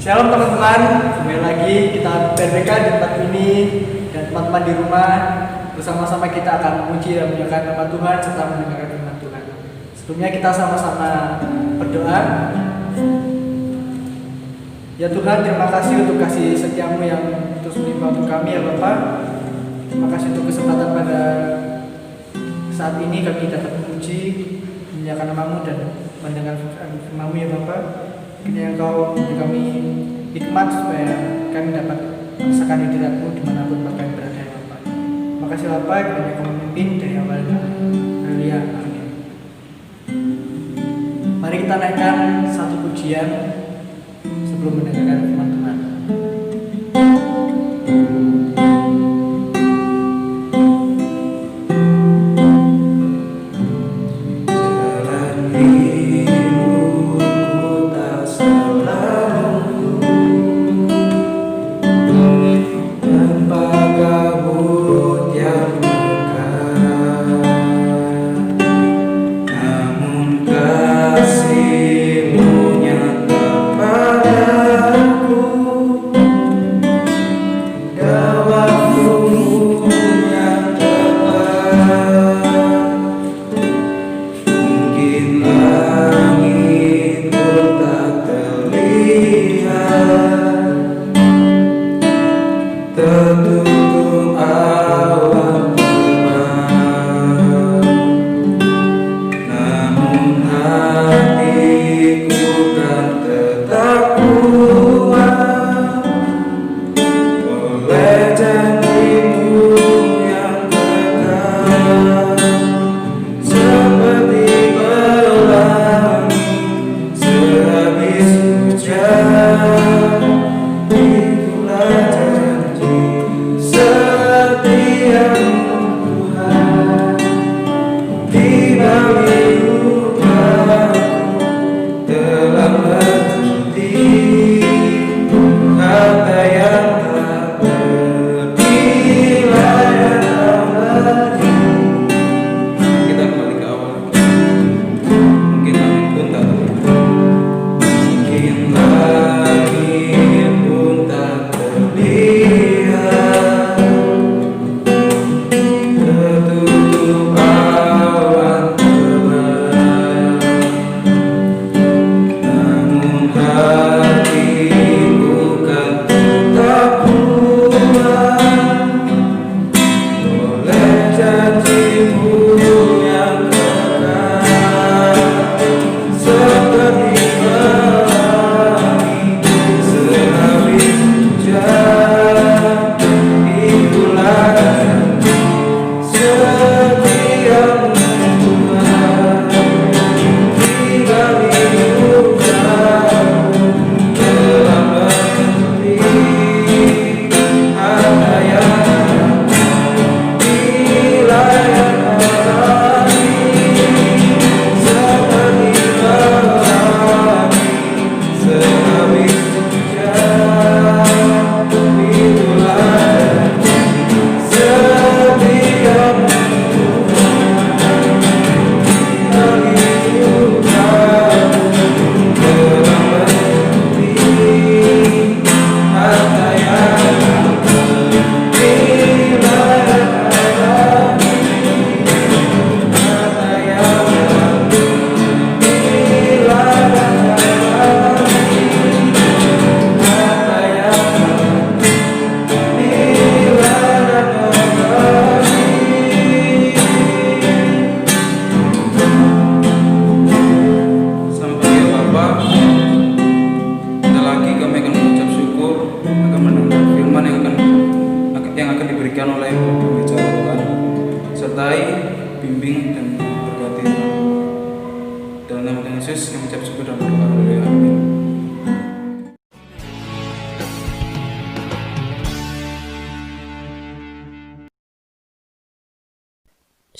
Shalom teman-teman, kembali lagi kita BRBK di tempat ini dan teman-teman di rumah bersama-sama kita akan memuji dan memuliakan nama Tuhan serta mendengarkan firman Tuhan. Sebelumnya kita sama-sama berdoa. Ya Tuhan, terima kasih untuk kasih setiamu yang terus menimpa untuk kami ya Bapak. Terima kasih untuk kesempatan pada saat ini kami dapat memuji, memuliakan namamu dan mendengar firman-Mu ya Bapak. Kiranya Engkau memberi kami hikmat supaya kami dapat merasakan hadirat-Mu dimanapun kami berada ya Bapak. Terima kasih Bapak, kiranya Kau memimpin dari awal haleluya, amin. Mari kita naikkan satu pujian sebelum mendengarkan firman Tuhan.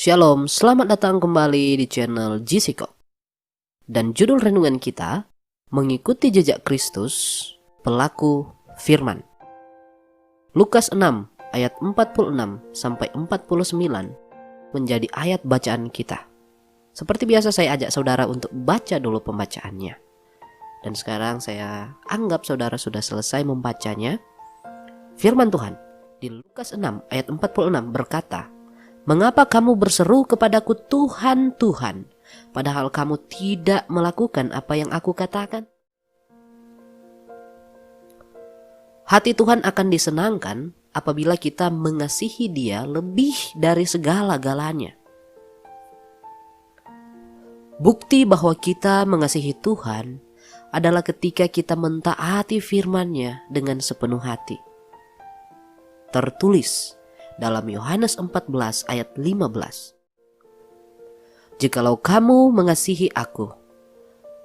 Shalom, selamat datang kembali di channel Jisiko. Dan judul renungan kita, mengikuti jejak Kristus, pelaku firman. Lukas 6 ayat 46 sampai 49 menjadi ayat bacaan kita. Seperti biasa saya ajak saudara untuk baca dulu pembacaannya. Dan sekarang saya anggap saudara sudah selesai membacanya. Firman Tuhan di Lukas 6 ayat 46 berkata, "Mengapa kamu berseru kepadaku Tuhan, Tuhan, padahal kamu tidak melakukan apa yang aku katakan?" Hati Tuhan akan disenangkan apabila kita mengasihi Dia lebih dari segala-galanya. Bukti bahwa kita mengasihi Tuhan adalah ketika kita mentaati firman-Nya dengan sepenuh hati. Tertulis dalam Yohanes 14 ayat 15. "Jikalau kamu mengasihi aku,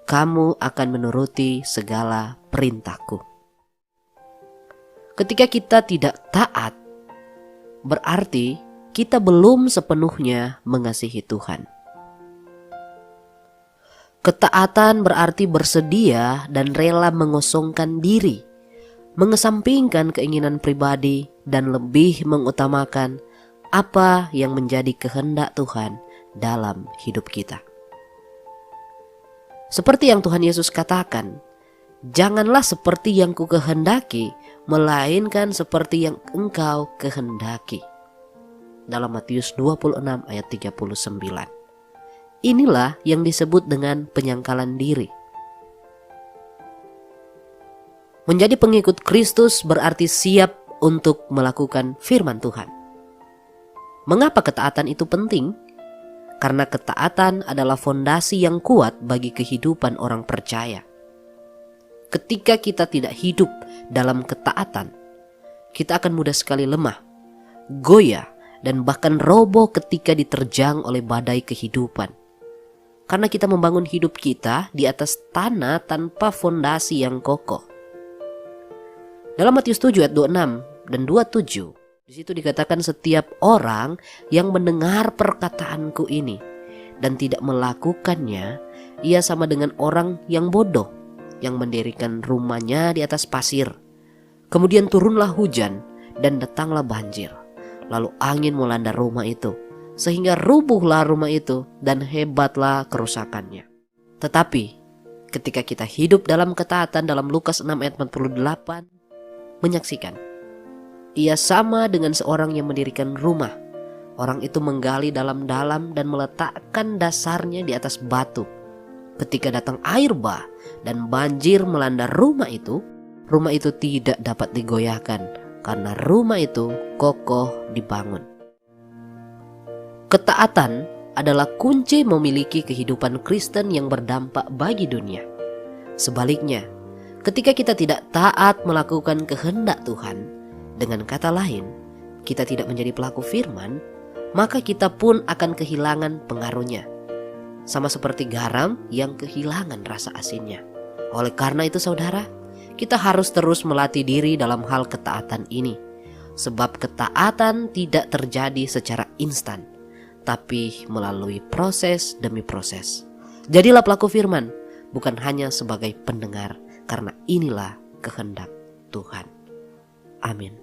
kamu akan menuruti segala perintahku." Ketika kita tidak taat, berarti kita belum sepenuhnya mengasihi Tuhan. Ketaatan berarti bersedia dan rela mengosongkan diri, mengesampingkan keinginan pribadi dan lebih mengutamakan apa yang menjadi kehendak Tuhan dalam hidup kita. Seperti yang Tuhan Yesus katakan, "Janganlah seperti yang ku kehendaki, melainkan seperti yang engkau kehendaki." Dalam Matius 26 ayat 39. Inilah yang disebut dengan penyangkalan diri. Menjadi pengikut Kristus berarti siap untuk melakukan firman Tuhan. Mengapa ketaatan itu penting? Karena ketaatan adalah fondasi yang kuat bagi kehidupan orang percaya. Ketika kita tidak hidup dalam ketaatan, kita akan mudah sekali lemah, goyah, dan bahkan roboh ketika diterjang oleh badai kehidupan. Karena kita membangun hidup kita di atas tanah tanpa fondasi yang kokoh. Dalam Matius 7 ayat 26 dan 27, di situ dikatakan, "Setiap orang yang mendengar perkataanku ini dan tidak melakukannya, ia sama dengan orang yang bodoh yang mendirikan rumahnya di atas pasir. Kemudian turunlah hujan dan datanglah banjir. Lalu angin melanda rumah itu, sehingga rubuhlah rumah itu dan hebatlah kerusakannya." Tetapi ketika kita hidup dalam ketaatan, dalam Lukas 6 ayat 48 menyaksikan, ia sama dengan seorang yang mendirikan rumah. Orang itu menggali dalam-dalam dan meletakkan dasarnya di atas batu. Ketika datang air bah dan banjir melanda rumah itu tidak dapat digoyahkan karena rumah itu kokoh dibangun. Ketaatan adalah kunci memiliki kehidupan Kristen yang berdampak bagi dunia. Sebaliknya, ketika kita tidak taat melakukan kehendak Tuhan, dengan kata lain, kita tidak menjadi pelaku firman, maka kita pun akan kehilangan pengaruhnya. Sama seperti garam yang kehilangan rasa asinnya. Oleh karena itu saudara, kita harus terus melatih diri dalam hal ketaatan ini. Sebab ketaatan tidak terjadi secara instan, tapi melalui proses demi proses. Jadilah pelaku firman, bukan hanya sebagai pendengar, karena inilah kehendak Tuhan. Amin.